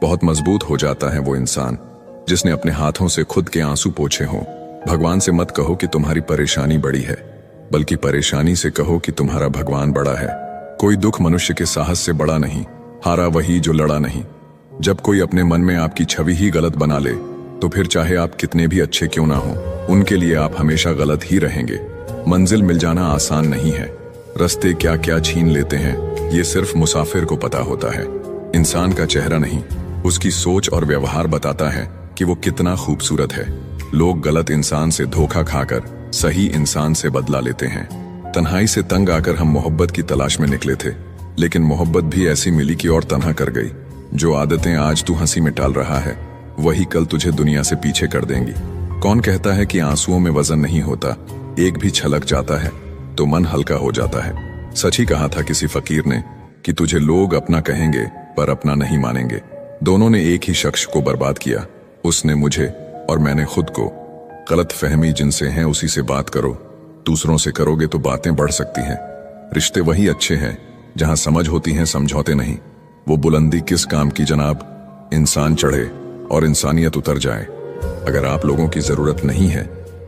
बहुत मजबूत हो जाता है वो इंसान जिसने अपने हाथों से खुद के आंसू पोंछे हों। भगवान से मत कहो कि तुम्हारी परेशानी बड़ी है, बल्कि परेशानी से कहो कि तुम्हारा भगवान बड़ा है। कोई दुख मनुष्य के साहस से बड़ा नहीं, हारा वही जो लड़ा नहीं। जब कोई अपने मन में आपकी छवि ही गलत बना ले, तो फिर चाहे आप कितने भी अच्छे क्यों ना हो, उनके लिए आप हमेशा गलत ही रहेंगे। मंजिल मिल जाना आसान नहीं है, रास्ते क्या क्या छीन लेते हैं ये सिर्फ मुसाफिर को पता होता है। इंसान का चेहरा नहीं, उसकी सोच और व्यवहार बताता है कि वो कितना खूबसूरत है। लोग गलत इंसान से धोखा खाकर सही इंसान से बदला लेते हैं। तन्हाई से तंग आकर हम मोहब्बत की तलाश में निकले थे, लेकिन मोहब्बत भी ऐसी मिली कि और तन्हा कर गई। जो आदतें आज तू हंसी में टाल रहा है, वही कल तुझे दुनिया से पीछे कर देंगी। कौन कहता है कि आंसुओं में वजन नहीं होता, एक भी छलक जाता है तो मन हल्का हो जाता है। सच ही कहा था किसी फकीर ने कि तुझे लोग अपना कहेंगे पर अपना नहीं मानेंगे। दोनों ने एक ही शख्स को बर्बाद किया, उसने मुझे और मैंने खुद को। गलत फहमी जिनसे है उसी से बात करो, दूसरों से करोगे तो बातें बढ़ सकती हैं। रिश्ते वही अच्छे हैं जहां समझ होती है, समझौते नहीं। वो बुलंदी किस काम की जनाब, इंसान चढ़े और इंसानियत उतर जाए। अगर आप लोगों की जरूरत नहीं है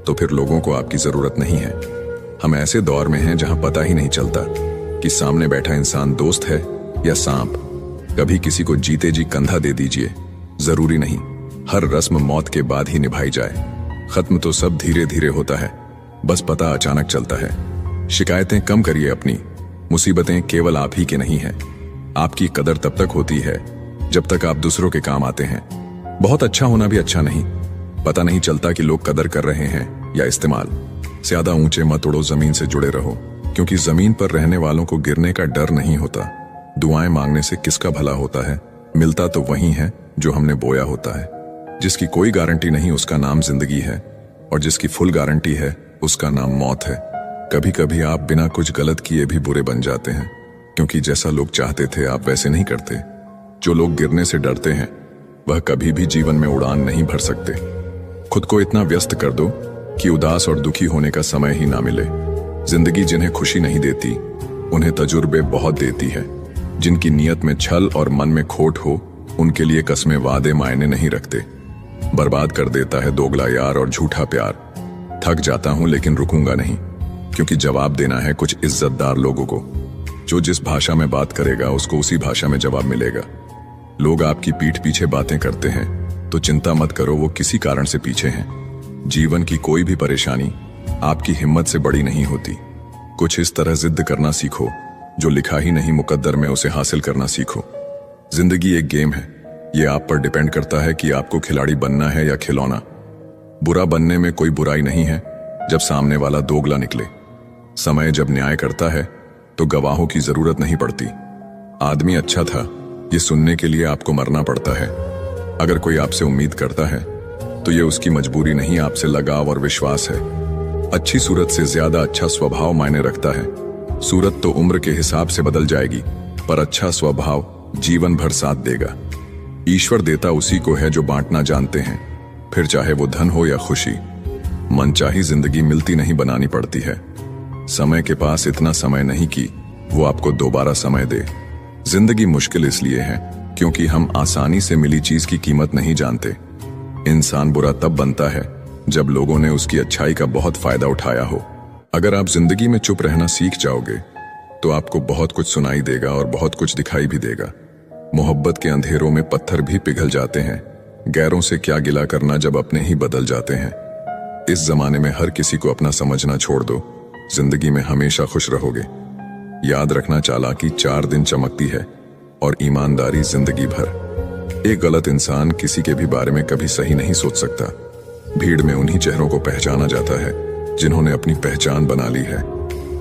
तो फिर लोगों को आपकी जरूरत नहीं है। हम ऐसे दौर में हैं जहां पता ही नहीं चलता कि सामने बैठा इंसान दोस्त है या सांप। कभी किसी को जीते जी कंधा दे दीजिए, जरूरी नहीं हर रस्म मौत के बाद ही निभाई जाए। खत्म तो सब धीरे धीरे होता है, बस पता अचानक चलता है। शिकायतें कम करिए अपनी, मुसीबतें केवल आप ही के नहीं है। आपकी कदर तब तक होती है जब तक आप दूसरों के काम आते हैं। बहुत अच्छा होना भी अच्छा नहीं, पता नहीं चलता कि लोग कदर कर रहे हैं या इस्तेमाल। ज्यादा ऊंचे मत उड़ो, जमीन से जुड़े रहो, क्योंकि जमीन पर रहने वालों को गिरने का डर नहीं होता। दुआएं मांगने से किसका भला होता है, मिलता तो वही है जो हमने बोया होता है। जिसकी कोई गारंटी नहीं उसका नाम जिंदगी है, और जिसकी फुल गारंटी है उसका नाम मौत है। कभी कभी आप बिना कुछ गलत किए भी बुरे बन जाते हैं, क्योंकि जैसा लोग चाहते थे आप वैसे नहीं करते। जो लोग गिरने से डरते हैं वह कभी भी जीवन में उड़ान नहीं भर सकते। खुद को इतना व्यस्त कर दो कि उदास और दुखी होने का समय ही ना मिले। जिंदगी जिन्हें खुशी नहीं देती उन्हें तजुर्बे बहुत देती है। जिनकी नीयत में छल और मन में खोट हो, उनके लिए कस्में वादे मायने नहीं रखते। बर्बाद कर देता है दोगला यार और झूठा प्यार। थक जाता हूं लेकिन रुकूंगा नहीं, क्योंकि जवाब देना है कुछ इज्जतदार लोगों को। जो जिस भाषा में बात करेगा उसको उसी भाषा में जवाब मिलेगा। लोग आपकी पीठ पीछे बातें करते हैं तो चिंता मत करो, वो किसी कारण से पीछे हैं। जीवन की कोई भी परेशानी आपकी हिम्मत से बड़ी नहीं होती। कुछ इस तरह जिद करना सीखो, जो लिखा ही नहीं मुकद्दर में उसे हासिल करना सीखो। जिंदगी एक गेम है, ये आप पर डिपेंड करता है कि आपको खिलाड़ी बनना है या खिलौना। बुरा बनने में कोई बुराई नहीं है जब सामने वाला दोगला निकले। समय जब न्याय करता है तो गवाहों की जरूरत नहीं पड़ती। आदमी अच्छा था ये सुनने के लिए आपको मरना पड़ता है। अगर कोई आपसे उम्मीद करता है तो ये उसकी मजबूरी नहीं, आपसे लगाव और विश्वास है। अच्छी सूरत से ज्यादा अच्छा स्वभाव मायने रखता है। सूरत तो उम्र के हिसाब से बदल जाएगी, पर अच्छा स्वभाव जीवन भर साथ देगा। ईश्वर देता उसी को है जो बांटना जानते हैं, फिर चाहे वो धन हो या खुशी। मनचाही जिंदगी मिलती नहीं, बनानी पड़ती है। समय के पास इतना समय नहीं कि वो आपको दोबारा समय दे। जिंदगी मुश्किल इसलिए है क्योंकि हम आसानी से मिली चीज की कीमत नहीं जानते। इंसान बुरा तब बनता है जब लोगों ने उसकी अच्छाई का बहुत फायदा उठाया हो। अगर आप जिंदगी में चुप रहना सीख जाओगे तो आपको बहुत कुछ सुनाई देगा और बहुत कुछ दिखाई भी देगा। मोहब्बत के अंधेरों में पत्थर भी पिघल जाते हैं। गैरों से क्या गिला करना जब अपने ही बदल जाते हैं। इस जमाने में हर किसी को अपना समझना छोड़ दो, जिंदगी में हमेशा खुश रहोगे। याद रखना, चालाकी 4 दिन चमकती है और ईमानदारी जिंदगी भर। एक गलत इंसान किसी के भी बारे में कभी सही नहीं सोच सकता। भीड़ में उन्हीं चेहरों को पहचाना जाता है जिन्होंने अपनी पहचान बना ली है।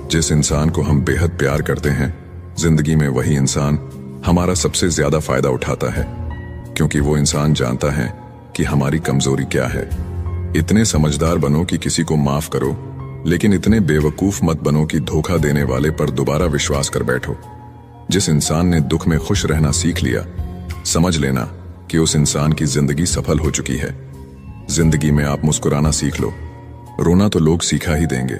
जिस इंसान को हम बेहद प्यार करते हैं, जिंदगी में वही इंसान हमारा सबसे ज्यादा फायदा उठाता है, क्योंकि वो इंसान जानता है कि हमारी कमजोरी क्या है। इतने समझदार बनो कि किसी को माफ करो, लेकिन इतने बेवकूफ मत बनो कि धोखा देने वाले पर दोबारा विश्वास कर बैठो। जिस इंसान ने दुख में खुश रहना सीख लिया, समझ लेना कि उस इंसान की जिंदगी सफल हो चुकी है। जिंदगी में आप मुस्कुराना सीख लो, रोना तो लोग सीखा ही देंगे।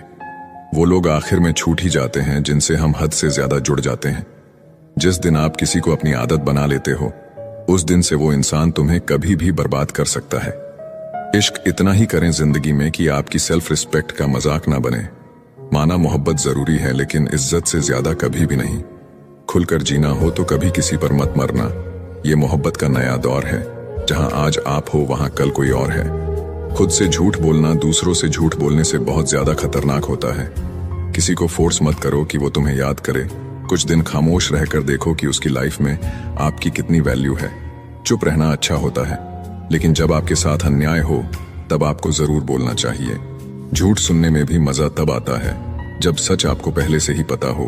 वो लोग आखिर में छूट ही जाते हैं जिनसे हम हद से ज्यादा जुड़ जाते हैं। जिस दिन आप किसी को अपनी आदत बना लेते हो, उस दिन से वो इंसान तुम्हें कभी भी बर्बाद कर सकता है। इश्क इतना ही करें जिंदगी में कि आपकी सेल्फ रिस्पेक्ट का मजाक ना बने। माना मोहब्बत जरूरी है, लेकिन इज्जत से ज्यादा कभी भी नहीं। खुलकर जीना हो तो कभी किसी पर मत मरना। ये मोहब्बत का नया दौर है, जहां आज आप हो वहां कल कोई और है। खुद से झूठ बोलना दूसरों से झूठ बोलने से बहुत ज्यादा खतरनाक होता है। किसी को फोर्स मत करो कि वो तुम्हें याद करे। कुछ दिन खामोश रहकर देखो कि उसकी लाइफ में आपकी कितनी वैल्यू है। चुप रहना अच्छा होता है, लेकिन जब आपके साथ अन्याय हो तब आपको जरूर बोलना चाहिए। झूठ सुनने में भी मजा तब आता है जब सच आपको पहले से ही पता हो।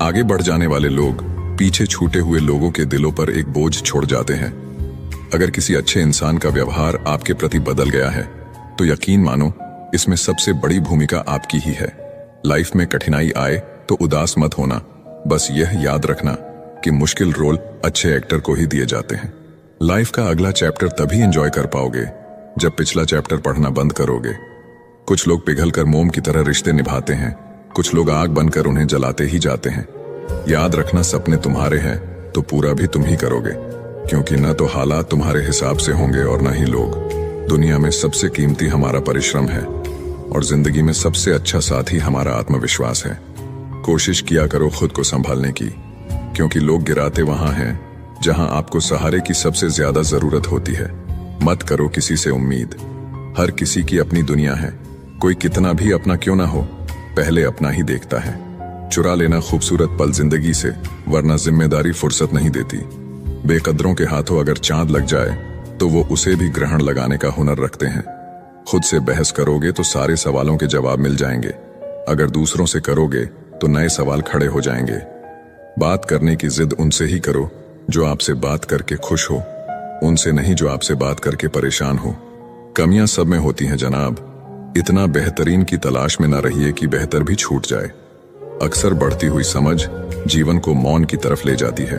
आगे बढ़ जाने वाले लोग पीछे छूटे हुए लोगों के दिलों पर एक बोझ छोड़ जाते हैं। अगर किसी अच्छे इंसान का व्यवहार आपके प्रति बदल गया है तो यकीन मानो इसमें सबसे बड़ी भूमिका आपकी ही है। लाइफ में कठिनाई आए तो उदास मत होना। बस यह याद रखना कि मुश्किल रोल अच्छे एक्टर को ही दिए जाते हैं। लाइफ का अगला चैप्टर तभी एंजॉय कर पाओगे जब पिछला चैप्टर पढ़ना बंद करोगे। कुछ लोग पिघलकर मोम की तरह रिश्ते निभाते हैं, कुछ लोग आग बनकर उन्हें जलाते ही जाते हैं। याद रखना, सपने तुम्हारे हैं तो पूरा भी तुम ही करोगे, क्योंकि न तो हालात तुम्हारे हिसाब से होंगे और न ही लोग। दुनिया में सबसे कीमती हमारा परिश्रम है और जिंदगी में सबसे अच्छा साथी हमारा आत्मविश्वास है। कोशिश किया करो खुद को संभालने की, क्योंकि लोग गिराते वहां हैं जहां आपको सहारे की सबसे ज्यादा जरूरत होती है। मत करो किसी से उम्मीद। हर किसी की अपनी दुनिया है। कोई कितना भी अपना क्यों ना हो, पहले अपना ही देखता है। चुरा लेना खूबसूरत पल जिंदगी से, वरना जिम्मेदारी फुर्सत नहीं देती। बेकदरों के हाथों अगर चांद लग जाए तो वो उसे भी ग्रहण लगाने का हुनर रखते हैं। खुद से बहस करोगे तो सारे सवालों के जवाब मिल जाएंगे। अगर दूसरों से करोगे तो नए सवाल खड़े हो जाएंगे। बात करने की जिद उनसे ही करो जो आपसे बात करके खुश हो, उनसे नहीं जो आपसे बात करके परेशान हो। कमियां सब में होती हैं जनाब। इतना बेहतरीन की तलाश में ना रहिए कि बेहतर भी छूट जाए। अक्सर बढ़ती हुई समझ जीवन को मौन की तरफ ले जाती है।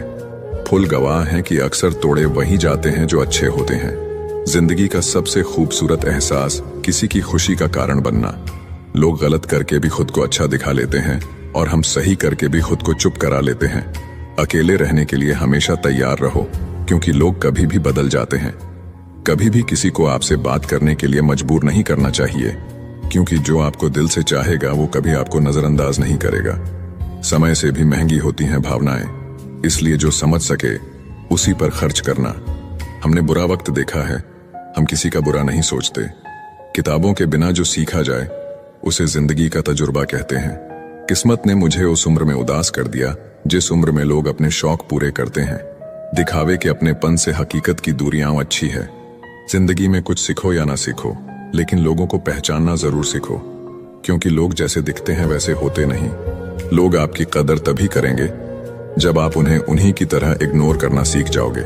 फुल गवाह हैं कि अक्सर तोड़े वही जाते हैं जो अच्छे होते हैं। जिंदगी का सबसे खूबसूरत एहसास किसी की खुशी का कारण बनना। लोग गलत करके भी खुद को अच्छा दिखा लेते हैं और हम सही करके भी खुद को चुप करा लेते हैं। अकेले रहने के लिए हमेशा तैयार रहो, क्योंकि लोग कभी भी बदल जाते हैं। कभी भी किसी को आपसे बात करने के लिए मजबूर नहीं करना चाहिए, क्योंकि जो आपको दिल से चाहेगा वो कभी आपको नजरअंदाज नहीं करेगा। समय से भी महंगी होती हैं भावनाएं, इसलिए जो समझ सके उसी पर खर्च करना। हमने बुरा वक्त देखा है, हम किसी का बुरा नहीं सोचते। किताबों के बिना जो सीखा जाए उसे जिंदगी का तजुर्बा कहते हैं। किस्मत ने मुझे उस उम्र में उदास कर दिया जिस उम्र में लोग अपने शौक पूरे करते हैं। दिखावे के अपनेपन से हकीकत की दूरियां अच्छी है। जिंदगी में कुछ सीखो या ना सीखो, लेकिन लोगों को पहचानना जरूर सीखो, क्योंकि लोग जैसे दिखते हैं वैसे होते नहीं। लोग आपकी कदर तभी करेंगे जब आप उन्हें उन्हीं की तरह इग्नोर करना सीख जाओगे।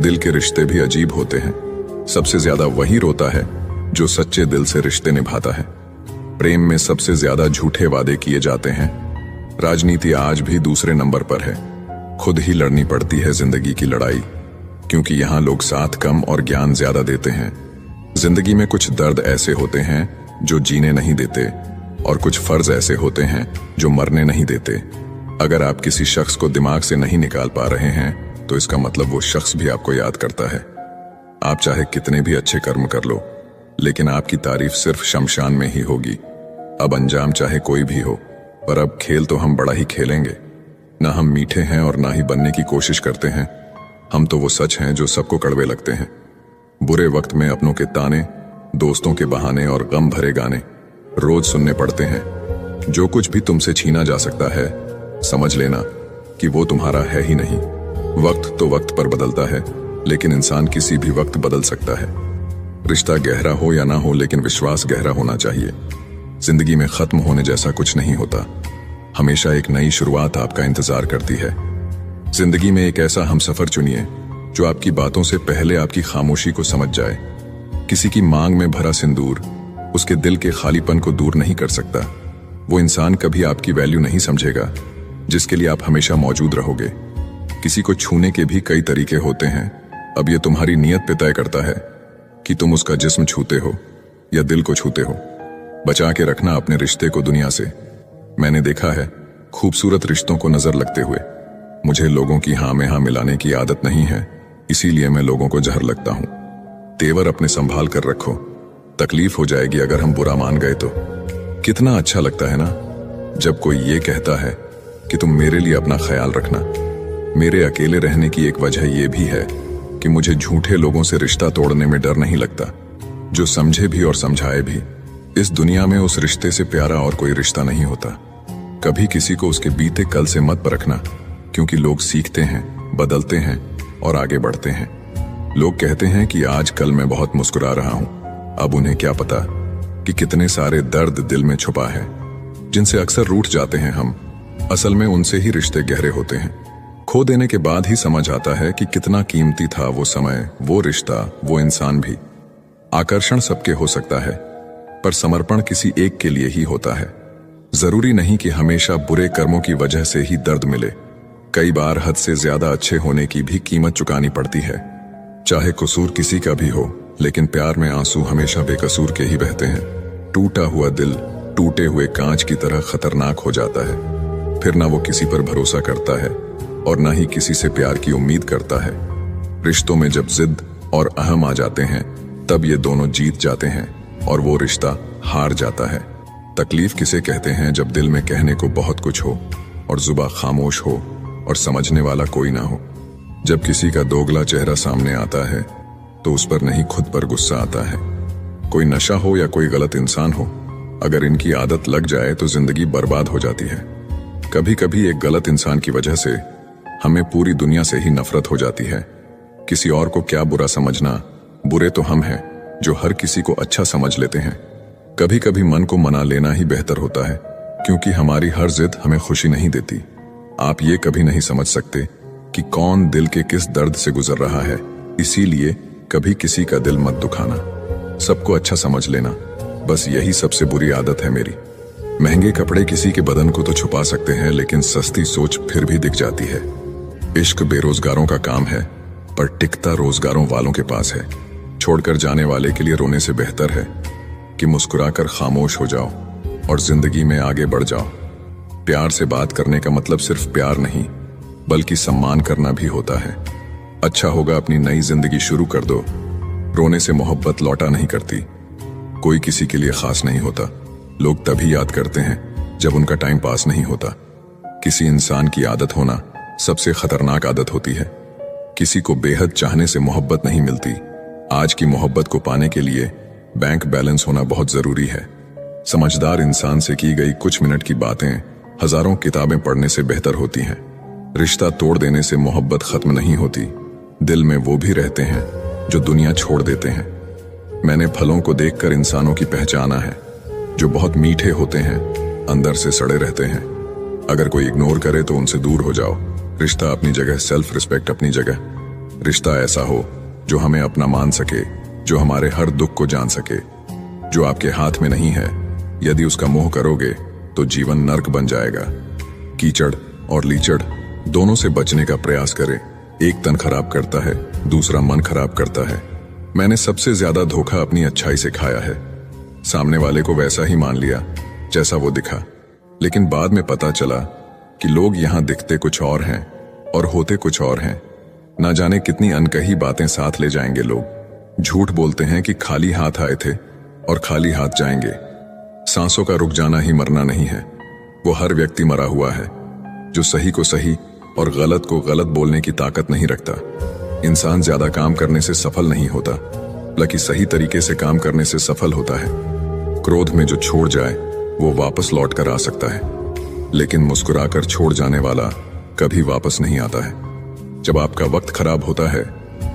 दिल के रिश्ते भी अजीब होते हैं। सबसे ज्यादा वही रोता है जो सच्चे दिल से रिश्ते निभाता है। प्रेम में सबसे ज्यादा झूठे वादे किए जाते हैं। राजनीति आज भी दूसरे नंबर पर है। खुद ही लड़नी पड़ती है जिंदगी की लड़ाई, क्योंकि यहाँ लोग साथ कम और ज्ञान ज्यादा देते हैं। जिंदगी में कुछ दर्द ऐसे होते हैं जो जीने नहीं देते, और कुछ फर्ज ऐसे होते हैं जो मरने नहीं देते। अगर आप किसी शख्स को दिमाग से नहीं निकाल पा रहे हैं तो इसका मतलब वो शख्स भी आपको याद करता है। आप चाहे कितने भी अच्छे कर्म कर लो, लेकिन आपकी तारीफ सिर्फ शमशान में ही होगी। अब अंजाम चाहे कोई भी हो, पर अब खेल तो हम बड़ा ही खेलेंगे। ना हम मीठे हैं और ना ही बनने की कोशिश करते हैं। हम तो वो सच हैं जो सबको कड़वे लगते हैं। बुरे वक्त में अपनों के ताने, दोस्तों के बहाने और गम भरे गाने रोज सुनने पड़ते हैं। जो कुछ भी तुमसे छीना जा सकता है, समझ लेना कि वो तुम्हारा है ही नहीं। वक्त तो वक्त पर बदलता है, लेकिन इंसान किसी भी वक्त बदल सकता है। रिश्ता गहरा हो या ना हो, लेकिन विश्वास गहरा होना चाहिए। जिंदगी में खत्म होने जैसा कुछ नहीं होता। हमेशा एक नई शुरुआत आपका इंतजार करती है। जिंदगी में एक ऐसा हमसफर चुनिए जो आपकी बातों से पहले आपकी खामोशी को समझ जाए। किसी की मांग में भरा सिंदूर उसके दिल के खालीपन को दूर नहीं कर सकता। वो इंसान कभी आपकी वैल्यू नहीं समझेगा जिसके लिए आप हमेशा मौजूद रहोगे। किसी को छूने के भी कई तरीके होते हैं। अब ये तुम्हारी नीयत पे तय करता है कि तुम उसका जिस्म छूते हो या दिल को छूते हो। बचा के रखना अपने रिश्ते को दुनिया से। मैंने देखा है खूबसूरत रिश्तों को नजर लगते हुए। मुझे लोगों की हाँ में हाँ मिलाने की आदत नहीं है, इसीलिए मैं लोगों को जहर लगता हूं। तेवर अपने संभाल कर रखो, तकलीफ हो जाएगी अगर हम बुरा मान गए तो। कितना अच्छा लगता है ना जब कोई ये कहता है कि तुम मेरे लिए अपना ख्याल रखना। मेरे अकेले रहने की एक वजह यह भी है कि मुझे झूठे लोगों से रिश्ता तोड़ने में डर नहीं लगता, जो समझे भी और समझाए भी। इस दुनिया में उस रिश्ते से प्यारा और कोई रिश्ता नहीं होता। कभी किसी को उसके बीते कल से मत परखना, क्योंकि लोग सीखते हैं, बदलते हैं और आगे बढ़ते हैं। लोग कहते हैं कि आज कल मैं बहुत मुस्कुरा रहा हूं, अब उन्हें क्या पता कि कितने सारे दर्द दिल में छुपा है, जिनसे अक्सर रूठ जाते हैं हम। असल में उनसे ही रिश्ते गहरे होते हैं। खो देने के बाद ही समझ आता है कि कितना कीमती था वो समय, वो रिश्ता, वो इंसान भी। आकर्षण सबके हो सकता है, पर समर्पण किसी एक के लिए ही होता है। जरूरी नहीं कि हमेशा बुरे कर्मों की वजह से ही दर्द मिले। कई बार हद से ज्यादा अच्छे होने की भी कीमत चुकानी पड़ती है। चाहे कसूर किसी का भी हो, लेकिन प्यार में आंसू हमेशा बेकसूर के ही बहते हैं। टूटा हुआ दिल टूटे हुए कांच की तरह खतरनाक हो जाता है। फिर ना वो किसी पर भरोसा करता है और ना ही किसी से प्यार की उम्मीद करता है। रिश्तों में जब जिद और अहम आ जाते हैं, तब ये दोनों जीत जाते हैं और वो रिश्ता हार जाता है। तकलीफ किसे कहते हैं जब दिल में कहने को बहुत कुछ हो और जुबान खामोश हो और समझने वाला कोई ना हो। जब किसी का दोगला चेहरा सामने आता है तो उस पर नहीं खुद पर गुस्सा आता है। कोई नशा हो या कोई गलत इंसान हो, अगर इनकी आदत लग जाए तो जिंदगी बर्बाद हो जाती है। कभी कभी एक गलत इंसान की वजह से हमें पूरी दुनिया से ही नफरत हो जाती है। किसी और को क्या बुरा समझना, बुरे तो हम हैं जो हर किसी को अच्छा समझ लेते हैं। कभी कभी मन को मना लेना ही बेहतर होता है, क्योंकि हमारी हर जिद हमें खुशी नहीं देती। आप ये कभी नहीं समझ सकते कि कौन दिल के किस दर्द से गुजर रहा है, इसीलिए कभी किसी का दिल मत दुखाना। सबको अच्छा समझ लेना, बस यही सबसे बुरी आदत है मेरी। महंगे कपड़े किसी के बदन को तो छुपा सकते हैं, लेकिन सस्ती सोच फिर भी दिख जाती है। इश्क बेरोजगारों का काम है, पर टिकता रोजगारों वालों के पास है। छोड़कर जाने वाले के लिए रोने से बेहतर है कि मुस्कुराकर खामोश हो जाओ और जिंदगी में आगे बढ़ जाओ। प्यार से बात करने का मतलब सिर्फ प्यार नहीं, बल्कि सम्मान करना भी होता है। अच्छा होगा अपनी नई जिंदगी शुरू कर दो। रोने से मोहब्बत लौटा नहीं करती। कोई किसी के लिए खास नहीं होता। लोग तभी याद करते हैं जब उनका टाइम पास नहीं होता। किसी इंसान की आदत होना सबसे खतरनाक आदत होती है। किसी को बेहद चाहने से मोहब्बत नहीं मिलती। आज की मोहब्बत को पाने के लिए बैंक बैलेंस होना बहुत जरूरी है। समझदार इंसान से की गई कुछ मिनट की बातें हजारों किताबें पढ़ने से बेहतर होती हैं। रिश्ता तोड़ देने से मोहब्बत खत्म नहीं होती। दिल में वो भी रहते हैं जो दुनिया छोड़ देते हैं। मैंने फलों को देखकर इंसानों की पहचाना है, जो बहुत मीठे होते हैं, अंदर से सड़े रहते हैं। अगर कोई इग्नोर करे तो उनसे दूर हो जाओ। रिश्ता अपनी जगह, सेल्फ रिस्पेक्ट अपनी जगह। रिश्ता ऐसा हो जो हमें अपना मान सके, जो हमारे हर दुख को जान सके, जो आपके हाथ में नहीं है। यदि उसका मोह करोगे तो जीवन नर्क बन जाएगा। कीचड़ और लीचड़ दोनों से बचने का प्रयास करें। एक तन खराब करता है, दूसरा मन खराब करता है। मैंने सबसे ज्यादा धोखा अपनी अच्छाई से खाया है। सामने वाले को वैसा ही मान लिया जैसा वो दिखा, लेकिन बाद में पता चला कि लोग यहां दिखते कुछ और हैं और होते कुछ और हैं। ना जाने कितनी अनकही बातें साथ ले जाएंगे लोग। झूठ बोलते हैं कि खाली हाथ आए थे और खाली हाथ जाएंगे। सांसों का रुक जाना ही मरना नहीं है। वो हर व्यक्ति मरा हुआ है जो सही को सही और गलत को गलत बोलने की ताकत नहीं रखता। इंसान ज्यादा काम करने से सफल नहीं होता, बल्कि सही तरीके से काम करने से सफल होता है। क्रोध में जो छोड़ जाए वो वापस लौट कर आ सकता है, लेकिन मुस्कुराकर छोड़ जाने वाला कभी वापस नहीं आता है। जब आपका वक्त खराब होता है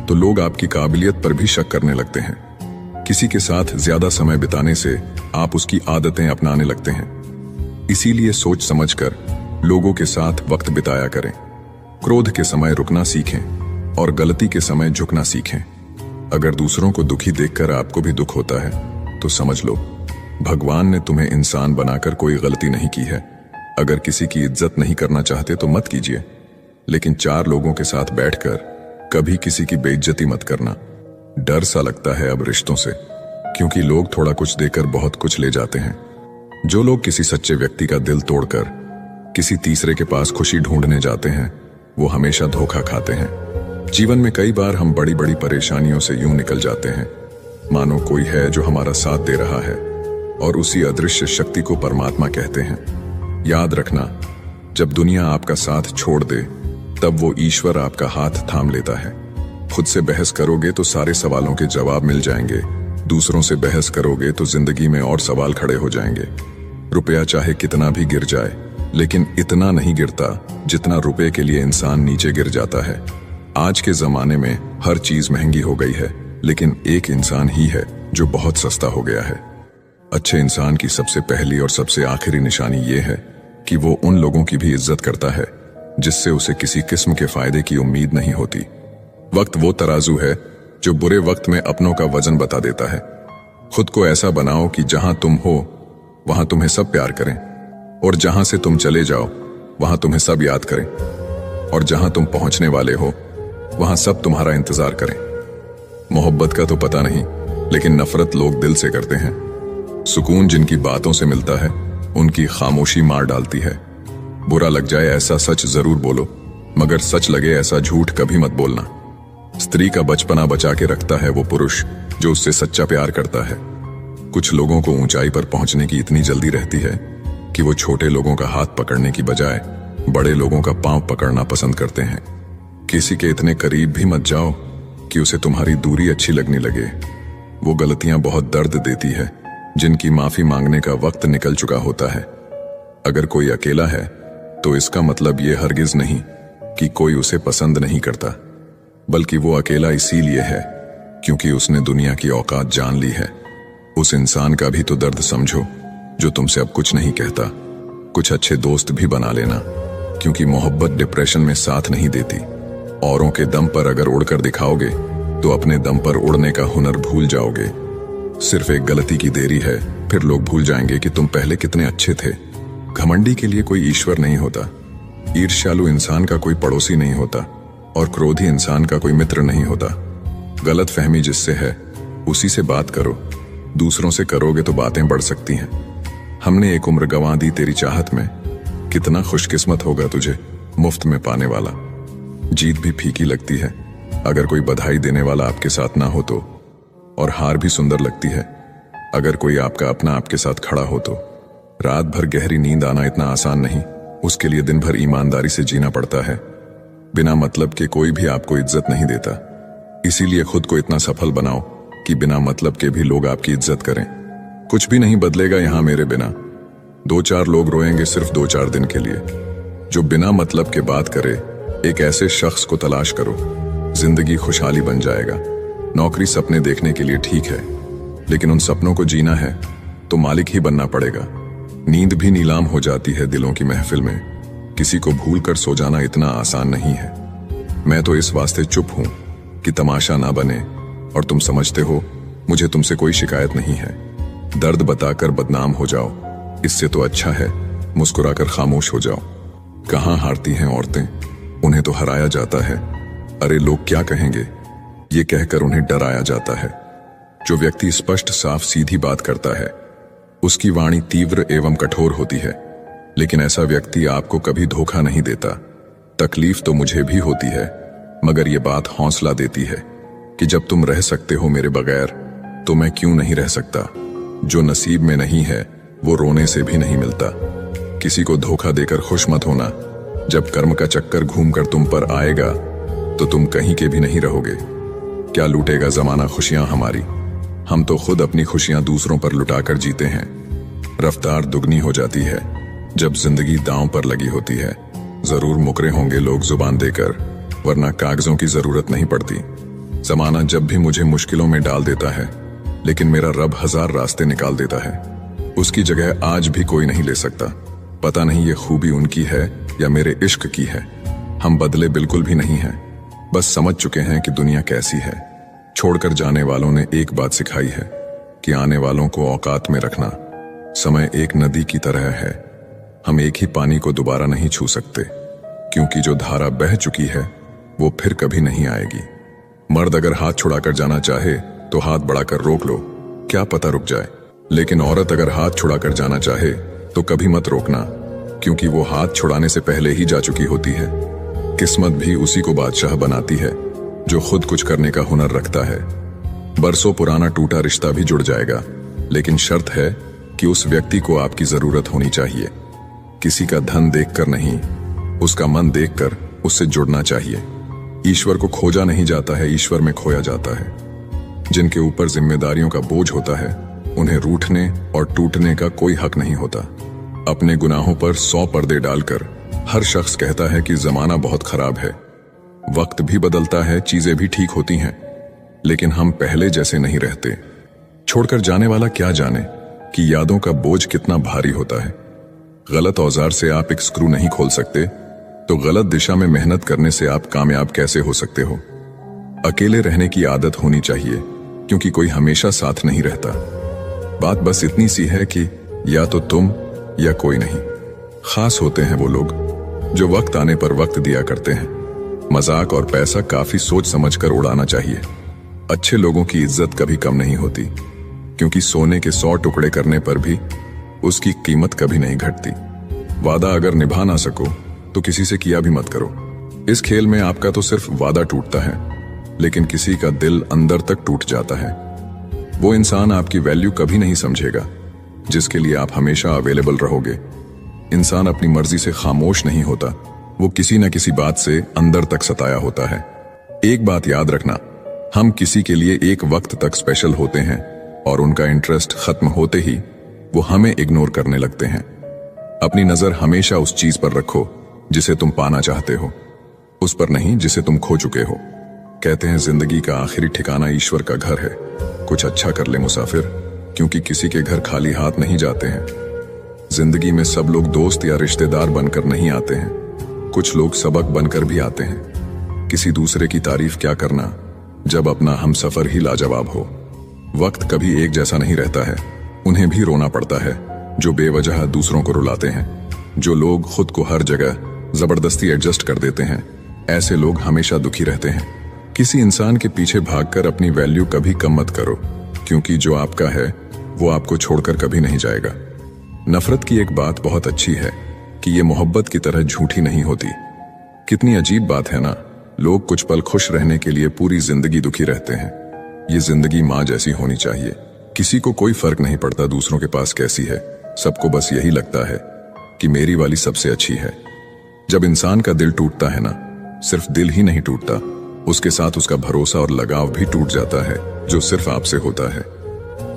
तो लोग आपकी काबिलियत पर भी शक करने लगते हैं। किसी के साथ ज्यादा समय बिताने से आप उसकी आदतें अपनाने लगते हैं। इसीलिए सोच समझकर लोगों के साथ वक्त बिताया करें। क्रोध के समय रुकना सीखें और गलती के समय झुकना सीखें। अगर दूसरों को दुखी देखकर आपको भी दुख होता है तो समझ लो भगवान ने तुम्हें इंसान बनाकर कोई गलती नहीं की है। अगर किसी की इज्जत नहीं करना चाहते तो मत कीजिए, लेकिन चार लोगों के साथ बैठकर कभी किसी की बेइज्जती मत करना। डर सा लगता है अब रिश्तों से, क्योंकि लोग थोड़ा कुछ देकर बहुत कुछ ले जाते हैं। जो लोग किसी सच्चे व्यक्ति का दिल तोड़कर किसी तीसरे के पास खुशी ढूंढने जाते हैं, वो हमेशा धोखा खाते हैं। जीवन में कई बार हम बड़ी बड़ी परेशानियों से यूं निकल जाते हैं मानो कोई है जो हमारा साथ दे रहा है, और उसी अदृश्य शक्ति को परमात्मा कहते हैं। याद रखना, जब दुनिया आपका साथ छोड़ दे तब वो ईश्वर आपका हाथ थाम लेता है। खुद से बहस करोगे तो सारे सवालों के जवाब मिल जाएंगे, दूसरों से बहस करोगे तो जिंदगी में और सवाल खड़े हो जाएंगे। रुपया चाहे कितना भी गिर जाए, लेकिन इतना नहीं गिरता जितना रुपए के लिए इंसान नीचे गिर जाता है। आज के जमाने में हर चीज महंगी हो गई है, लेकिन एक इंसान ही है जो बहुत सस्ता हो गया है। अच्छे इंसान की सबसे पहली और सबसे आखिरी निशानी ये है कि वो उन लोगों की भी इज्जत करता है जिससे उसे किसी किस्म के फायदे की उम्मीद नहीं होती। वक्त वो तराजू है जो बुरे वक्त में अपनों का वजन बता देता है। खुद को ऐसा बनाओ कि जहां तुम हो वहां तुम्हें सब प्यार करें, और जहां से तुम चले जाओ वहां तुम्हें सब याद करें, और जहां तुम पहुंचने वाले हो वहां सब तुम्हारा इंतजार करें। मोहब्बत का तो पता नहीं, लेकिन नफरत लोग दिल से करते हैं। सुकून जिनकी बातों से मिलता है उनकी खामोशी मार डालती है। बुरा लग जाए ऐसा सच जरूर बोलो, मगर सच लगे ऐसा झूठ कभी मत बोलना। स्त्री का बचपना बचा के रखता है वो पुरुष जो उससे सच्चा प्यार करता है। कुछ लोगों को ऊंचाई पर पहुंचने की इतनी जल्दी रहती है कि वो छोटे लोगों का हाथ पकड़ने की बजाय बड़े लोगों का पांव पकड़ना पसंद करते हैं। किसी के इतने करीब भी मत जाओ कि उसे तुम्हारी दूरी अच्छी लगने लगे। वो गलतियां बहुत दर्द देती है जिनकी माफी मांगने का वक्त निकल चुका होता है। अगर कोई अकेला है तो इसका मतलब ये हरगिज नहीं कि कोई उसे पसंद नहीं करता, बल्कि वो अकेला इसीलिए है क्योंकि उसने दुनिया की औकात जान ली है। उस इंसान का भी तो दर्द समझो जो तुमसे अब कुछ नहीं कहता। कुछ अच्छे दोस्त भी बना लेना, क्योंकि मोहब्बत डिप्रेशन में साथ नहीं देती। औरों के दम पर अगर उड़कर दिखाओगे तो अपने दम पर उड़ने का हुनर भूल जाओगे। सिर्फ एक गलती की देरी है, फिर लोग भूल जाएंगे कि तुम पहले कितने अच्छे थे। घमंडी के लिए कोई ईश्वर नहीं होता, ईर्ष्यालु इंसान का कोई पड़ोसी नहीं होता, और क्रोधी इंसान का कोई मित्र नहीं होता। गलत फहमी जिससे है उसी से बात करो, दूसरों से करोगे तो बातें बढ़ सकती हैं। हमने एक उम्र गंवा दी तेरी चाहत में, कितना खुशकिस्मत होगा तुझे मुफ्त में पाने वाला। जीत भी फीकी लगती है अगर कोई बधाई देने वाला आपके साथ ना हो तो, और हार भी सुंदर लगती है अगर कोई आपका अपना आपके साथ खड़ा हो तो। रात भर गहरी नींद आना इतना आसान नहीं, उसके लिए दिन भर ईमानदारी से जीना पड़ता है। बिना मतलब के कोई भी आपको इज्जत नहीं देता, इसीलिए खुद को इतना सफल बनाओ कि बिना मतलब के भी लोग आपकी इज्जत करें। कुछ भी नहीं बदलेगा यहां मेरे बिना। 2-4 लोग रोएंगे सिर्फ 2-4 दिन के लिए। जो बिना मतलब के बात करे, एक ऐसे शख्स को तलाश करो, जिंदगी खुशहाली बन जाएगा। नौकरी सपने देखने के लिए ठीक है, लेकिन उन सपनों को जीना है तो मालिक ही बनना पड़ेगा। नींद भी नीलाम हो जाती है दिलों की महफिल में। किसी को भूल कर सो जाना इतना आसान नहीं है। मैं तो इस वास्ते चुप हूं कि तमाशा ना बने, और तुम समझते हो मुझे तुमसे कोई शिकायत नहीं है। दर्द बताकर बदनाम हो जाओ, इससे तो अच्छा है मुस्कुराकर खामोश हो जाओ। कहां हारती हैं औरतें, उन्हें तो हराया जाता है। अरे लोग क्या कहेंगे, ये कहकर उन्हें डराया जाता है। जो व्यक्ति स्पष्ट साफ सीधी बात करता है उसकी वाणी तीव्र एवं कठोर होती है, लेकिन ऐसा व्यक्ति आपको कभी धोखा नहीं देता। तकलीफ तो मुझे भी होती है, मगर ये बात हौसला देती है कि जब तुम रह सकते हो मेरे बगैर तो मैं क्यों नहीं रह सकता। जो नसीब में नहीं है वो रोने से भी नहीं मिलता। किसी को धोखा देकर खुश मत होना। जब कर्म का चक्कर घूमकर तुम पर आएगा तो तुम कहीं के भी नहीं रहोगे। क्या लूटेगा जमाना खुशियां हमारी, हम तो खुद अपनी खुशियां दूसरों पर लुटाकर जीते हैं। रफ्तार दुगनी हो जाती है जब जिंदगी दांव पर लगी होती है। जरूर मुकरे होंगे लोग जुबान देकर, वरना कागजों की जरूरत नहीं पड़ती। जमाना जब भी मुझे मुश्किलों में डाल देता है, लेकिन मेरा रब 1000 रास्ते निकाल देता है। उसकी जगह आज भी कोई नहीं ले सकता। पता नहीं ये खूबी उनकी है या मेरे इश्क की है। हम बदले बिल्कुल भी नहीं हैं, बस समझ चुके हैं कि दुनिया कैसी है। छोड़कर जाने वालों ने एक बात सिखाई है कि आने वालों को औकात में रखना। समय एक नदी की तरह है, हम एक ही पानी को दोबारा नहीं छू सकते, क्योंकि जो धारा बह चुकी है वो फिर कभी नहीं आएगी। मर्द अगर हाथ छुड़ाकर जाना चाहे तो हाथ बढ़ाकर रोक लो, क्या पता रुक जाए। लेकिन औरत अगर हाथ छुड़ाकर जाना चाहे तो कभी मत रोकना, क्योंकि वो हाथ छुड़ाने से पहले ही जा चुकी होती है। किस्मत भी उसी को बादशाह बनाती है जो खुद कुछ करने का हुनर रखता है। बरसों पुराना टूटा रिश्ता भी जुड़ जाएगा, लेकिन शर्त है कि उस व्यक्ति को आपकी जरूरत होनी चाहिए। किसी का धन देखकर नहीं, उसका मन देखकर उससे जुड़ना चाहिए। ईश्वर को खोजा नहीं जाता है, ईश्वर में खोया जाता है। जिनके ऊपर जिम्मेदारियों का बोझ होता है, उन्हें रूठने और टूटने का कोई हक नहीं होता। अपने गुनाहों पर 100 पर्दे डालकर हर शख्स कहता है कि जमाना बहुत खराब है। वक्त भी बदलता है, चीजें भी ठीक होती हैं, लेकिन हम पहले जैसे नहीं रहते। छोड़कर जाने वाला क्या जाने कि यादों का बोझ कितना भारी होता है। गलत औजार से आप एक स्क्रू नहीं खोल सकते, तो गलत दिशा में मेहनत करने से आप कामयाब कैसे हो सकते हो। अकेले रहने की आदत होनी चाहिए, क्योंकि कोई हमेशा साथ नहीं रहता। बात बस इतनी सी है कि या तो तुम या कोई नहीं। खास होते हैं वो लोग जो वक्त आने पर वक्त दिया करते हैं। मजाक और पैसा काफी सोच समझकर उड़ाना चाहिए। अच्छे लोगों की इज्जत कभी कम नहीं होती, क्योंकि सोने के 100 टुकड़े करने पर भी उसकी कीमत कभी नहीं घटती। वादा अगर निभा ना सको तो किसी से किया भी मत करो। इस खेल में आपका तो सिर्फ वादा टूटता है, लेकिन किसी का दिल अंदर तक टूट जाता है। वो इंसान आपकी वैल्यू कभी नहीं समझेगा जिसके लिए आप हमेशा अवेलेबल रहोगे। इंसान अपनी मर्जी से खामोश नहीं होता, वो किसी न किसी बात से अंदर तक सताया होता है। एक बात याद रखना, हम किसी के लिए एक वक्त तक स्पेशल होते हैं और उनका इंटरेस्ट खत्म होते ही वो हमें इग्नोर करने लगते हैं। अपनी नजर हमेशा उस चीज पर रखो जिसे तुम पाना चाहते हो, उस पर नहीं जिसे तुम खो चुके हो। कहते हैं जिंदगी का आखिरी ठिकाना ईश्वर का घर है। कुछ अच्छा कर ले मुसाफिर, क्योंकि किसी के घर खाली हाथ नहीं जाते हैं। जिंदगी में सब लोग दोस्त या रिश्तेदार बनकर नहीं आते हैं, कुछ लोग सबक बनकर भी आते हैं। किसी दूसरे की तारीफ क्या करना जब अपना हमसफर ही लाजवाब हो। वक्त कभी एक जैसा नहीं रहता है, उन्हें भी रोना पड़ता है जो बेवजह दूसरों को रुलाते हैं। जो लोग खुद को हर जगह जबरदस्ती एडजस्ट कर देते हैं, ऐसे लोग हमेशा दुखी रहते हैं। किसी इंसान के पीछे भागकर अपनी वैल्यू कभी कम मत करो, क्योंकि जो आपका है वो आपको छोड़कर कभी नहीं जाएगा। नफरत की एक बात बहुत अच्छी है कि ये मोहब्बत की तरह झूठी नहीं होती। कितनी अजीब बात है ना, लोग कुछ पल खुश रहने के लिए पूरी जिंदगी दुखी रहते हैं। ये जिंदगी माँ जैसी होनी चाहिए। किसी को कोई फर्क नहीं पड़ता दूसरों के पास कैसी है, सबको बस यही लगता है कि मेरी वाली सबसे अच्छी है। जब इंसान का दिल टूटता है ना, सिर्फ दिल ही नहीं टूटता, उसके साथ उसका भरोसा और लगाव भी टूट जाता है, जो सिर्फ आपसे होता है।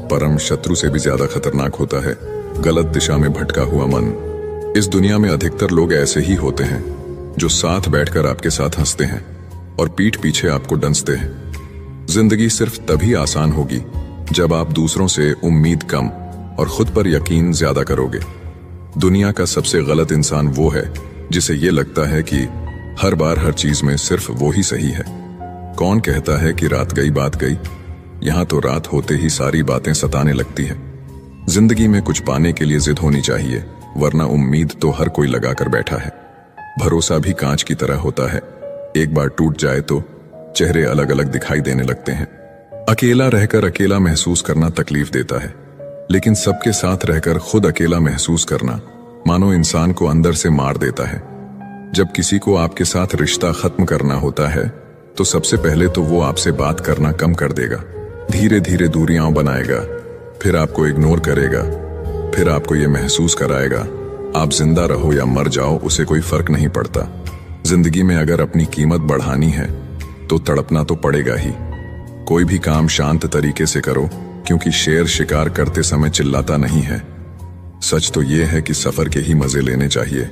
परम शत्रु से भी ज्यादा खतरनाक होता है गलत दिशा में भटका हुआ मन। इस दुनिया में अधिकतर लोग ऐसे ही होते हैं जो साथ बैठकर आपके साथ हंसते हैं और पीठ पीछे आपको डंसते हैं। जिंदगी सिर्फ तभी आसान होगी जब आप दूसरों से उम्मीद कम और खुद पर यकीन ज्यादा करोगे। दुनिया का सबसे गलत इंसान वो है जिसे ये लगता है कि हर बार हर चीज में सिर्फ वो ही सही है। कौन कहता है कि रात गई बात गई? यहां तो रात होते ही सारी बातें सताने लगती है। जिंदगी में कुछ पाने के लिए जिद होनी चाहिए, वरना उम्मीद तो हर कोई लगाकर बैठा है। भरोसा भी कांच की तरह होता है, एक बार टूट जाए तो चेहरे अलग अलग दिखाई देने लगते हैं। अकेला रहकर अकेला महसूस करना तकलीफ देता है, लेकिन सबके साथ रहकर खुद अकेला महसूस करना मानो इंसान को अंदर से मार देता है। जब किसी को आपके साथ रिश्ता खत्म करना होता है तो सबसे पहले तो वो आपसे बात करना कम कर देगा, धीरे धीरे दूरियां बनाएगा, फिर आपको इग्नोर करेगा, फिर आपको ये महसूस कराएगा आप जिंदा रहो या मर जाओ उसे कोई फर्क नहीं पड़ता। जिंदगी में अगर अपनी कीमत बढ़ानी है तो तड़पना तो पड़ेगा ही। कोई भी काम शांत तरीके से करो, क्योंकि शेर शिकार करते समय चिल्लाता नहीं है। सच तो ये है कि सफर के ही मजे लेने चाहिए,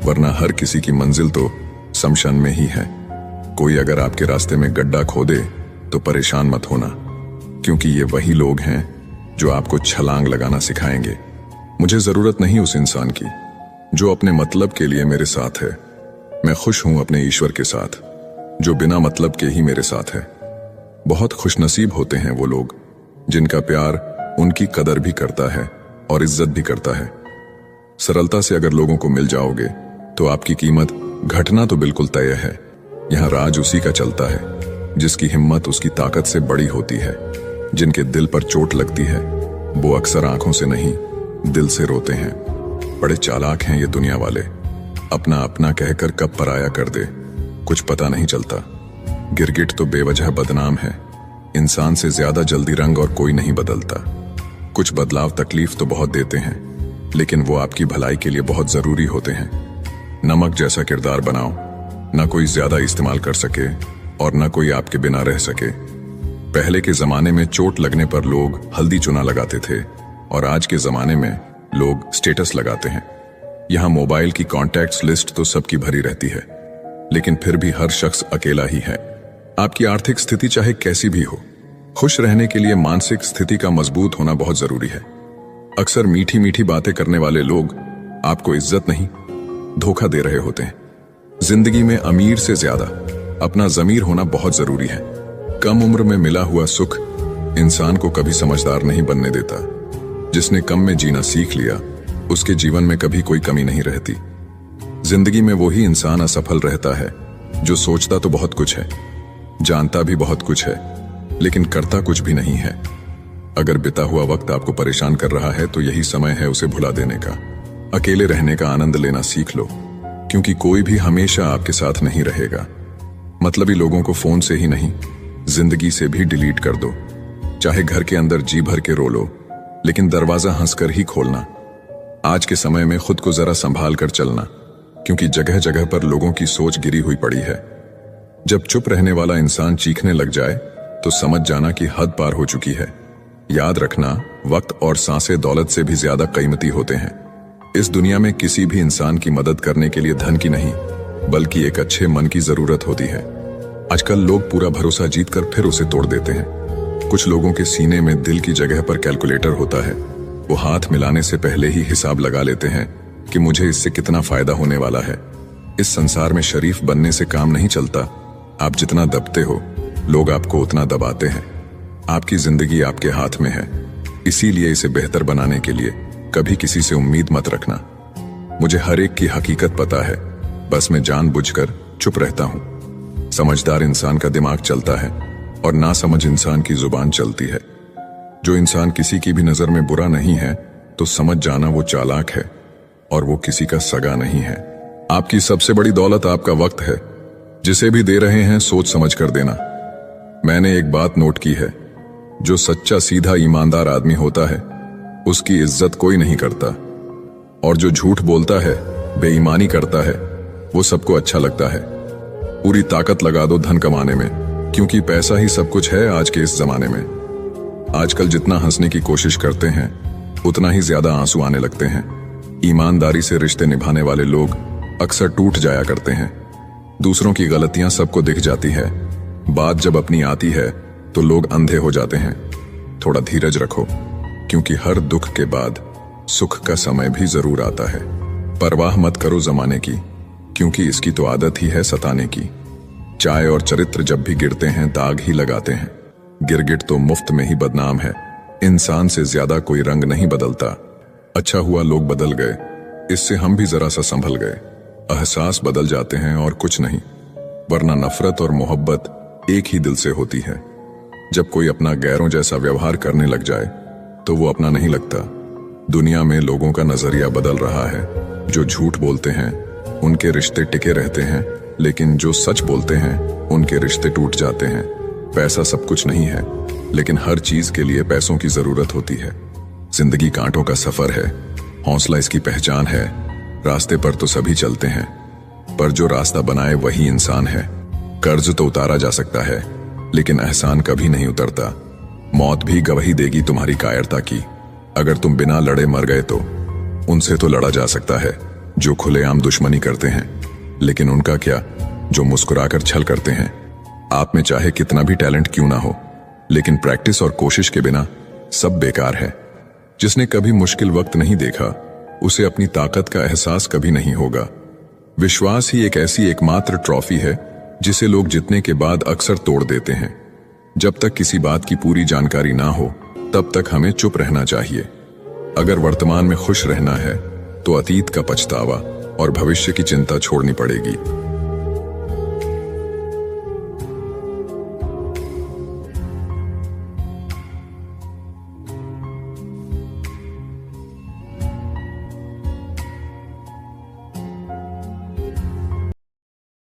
वरना हर किसी की मंजिल तो शमशान में ही है। कोई अगर आपके रास्ते में गड्ढा खोदे तो परेशान मत होना, क्योंकि ये वही लोग हैं जो आपको छलांग लगाना सिखाएंगे। मुझे जरूरत नहीं उस इंसान की जो अपने मतलब के लिए मेरे साथ है। मैं खुश हूं अपने ईश्वर के साथ जो बिना मतलब के ही मेरे साथ है। बहुत खुशनसीब होते हैं वो लोग जिनका प्यार उनकी कदर भी करता है और इज्जत भी करता है। सरलता से अगर लोगों को मिल जाओगे तो आपकी कीमत घटना तो बिल्कुल तय है। यहाँ राज उसी का चलता है जिसकी हिम्मत उसकी ताकत से बड़ी होती है। जिनके दिल पर चोट लगती है वो अक्सर आंखों से नहीं दिल से रोते हैं। बड़े चालाक हैं ये दुनिया वाले, अपना अपना कहकर कब पराया कर दे कुछ पता नहीं चलता। गिरगिट तो बेवजह बदनाम है। इंसान से ज्यादा जल्दी रंग और कोई नहीं बदलता। कुछ बदलाव तकलीफ तो बहुत देते हैं, लेकिन वो आपकी भलाई के लिए बहुत जरूरी होते हैं। नमक जैसा किरदार बनाओ, ना कोई ज्यादा इस्तेमाल कर सके और ना कोई आपके बिना रह सके। पहले के जमाने में चोट लगने पर लोग हल्दी चूना लगाते थे और आज के जमाने में लोग स्टेटस लगाते हैं। यहाँ मोबाइल की कॉन्टैक्ट्स लिस्ट तो सबकी भरी रहती है, लेकिन फिर भी हर शख्स अकेला ही है। आपकी आर्थिक स्थिति चाहे कैसी भी हो, खुश रहने के लिए मानसिक स्थिति का मजबूत होना बहुत जरूरी है। अक्सर मीठी मीठी बातें करने वाले लोग आपको इज्जत नहीं, धोखा दे रहे होते हैं। जिंदगी में अमीर से ज्यादा अपना ज़मीर होना बहुत जरूरी है। कम उम्र में मिला हुआ सुख इंसान को कभी समझदार नहीं बनने देता। जिसने कम में जीना सीख लिया, उसके जीवन में कभी कोई कमी नहीं रहती। जिंदगी में वही इंसान असफल रहता है जो सोचता तो बहुत कुछ है, जानता भी बहुत कुछ है, लेकिन करता कुछ भी नहीं है। अगर बिता हुआ वक्त आपको परेशान कर रहा है तो यही समय है उसे भुला देने का। अकेले रहने का आनंद लेना सीख लो, क्योंकि कोई भी हमेशा आपके साथ नहीं रहेगा। मतलबी लोगों को फोन से ही नहीं, जिंदगी से भी डिलीट कर दो। चाहे घर के अंदर जी भर के रो लो, लेकिन दरवाजा हंसकर ही खोलना। आज के समय में खुद को जरा संभाल कर चलना, क्योंकि जगह जगह पर लोगों की सोच गिरी हुई पड़ी है। जब चुप रहने वाला इंसान चीखने लग जाए तो समझ जाना कि हद पार हो चुकी है। याद रखना, वक्त और सांसें दौलत से भी ज्यादा कीमती होते हैं। इस दुनिया में किसी भी इंसान की मदद करने के लिए धन की नहीं, बल्कि एक अच्छे मन की जरूरत होती है। आजकल लोग पूरा भरोसा जीतकर फिर उसे तोड़ देते हैं। कुछ लोगों के सीने में दिल की जगह पर कैलकुलेटर होता है। वो हाथ मिलाने से पहले ही हिसाब लगा लेते हैं कि मुझे इससे कितना फायदा होने वाला है। इस संसार में शरीफ बनने से काम नहीं चलता। आप जितना दबते हो, लोग आपको उतना दबाते हैं। आपकी जिंदगी आपके हाथ में है, इसीलिए इसे बेहतर बनाने के लिए कभी किसी से उम्मीद मत रखना। मुझे हर एक की हकीकत पता है, बस मैं जानबूझकर चुप रहता हूं। समझदार इंसान का दिमाग चलता है और नासमझ इंसान की जुबान चलती है। जो इंसान किसी की भी नजर में बुरा नहीं है तो समझ जाना वो चालाक है और वो किसी का सगा नहीं है। आपकी सबसे बड़ी दौलत आपका वक्त है। जिसे भी दे रहे हैं सोच समझ कर देना। मैंने एक बात नोट की है, जो सच्चा सीधा ईमानदार आदमी होता है उसकी इज्जत कोई नहीं करता, और जो झूठ बोलता है, बेईमानी करता है, वो सबको अच्छा लगता है। पूरी ताकत लगा दो धन कमाने में, क्योंकि पैसा ही सब कुछ है आज के इस जमाने में। आजकल जितना हंसने की कोशिश करते हैं उतना ही ज्यादा आंसू आने लगते हैं। ईमानदारी से रिश्ते निभाने वाले लोग अक्सर टूट जाया करते हैं। दूसरों की गलतियां सबको दिख जाती है, बात जब अपनी आती है तो लोग अंधे हो जाते हैं। थोड़ा धीरज रखो, क्योंकि हर दुख के बाद सुख का समय भी जरूर आता है। परवाह मत करो जमाने की, क्योंकि इसकी तो आदत ही है सताने की। चाय और चरित्र जब भी गिरते हैं दाग ही लगाते हैं। गिरगिट तो मुफ्त में ही बदनाम है। इंसान से ज्यादा कोई रंग नहीं बदलता। अच्छा हुआ लोग बदल गए, इससे हम भी जरा सा संभल गए। एहसास बदल जाते हैं और कुछ नहीं, वरना नफरत और मोहब्बत एक ही दिल से होती है। जब कोई अपना गैरों जैसा व्यवहार करने लग जाए तो वो अपना नहीं लगता। दुनिया में लोगों का नजरिया बदल रहा है। जो झूठ बोलते हैं उनके रिश्ते टिके रहते हैं, लेकिन जो सच बोलते हैं उनके रिश्ते टूट जाते हैं। पैसा सब कुछ नहीं है, लेकिन हर चीज के लिए पैसों की जरूरत होती है। जिंदगी कांटों का सफर है, हौसला इसकी पहचान है। रास्ते पर तो सभी चलते हैं, पर जो रास्ता बनाए वही इंसान है। कर्ज तो उतारा जा सकता है, लेकिन एहसान कभी नहीं उतरता। मौत भी गवाही देगी तुम्हारी कायरता की। अगर तुम बिना लड़े मर गए तो उनसे तो लड़ा जा सकता है जो खुलेआम दुश्मनी करते हैं, लेकिन उनका क्या जो मुस्कुराकर छल करते हैं। आप में चाहे कितना भी टैलेंट क्यों ना हो, लेकिन प्रैक्टिस और कोशिश के बिना सब बेकार है। जिसने कभी मुश्किल वक्त नहीं देखा उसे अपनी ताकत का एहसास कभी नहीं होगा। विश्वास ही एक ऐसी एकमात्र ट्रॉफी है जिसे लोग जीतने के बाद अक्सर तोड़ देते हैं। जब तक किसी बात की पूरी जानकारी ना हो तब तक हमें चुप रहना चाहिए। अगर वर्तमान में खुश रहना है तो अतीत का पछतावा और भविष्य की चिंता छोड़नी पड़ेगी।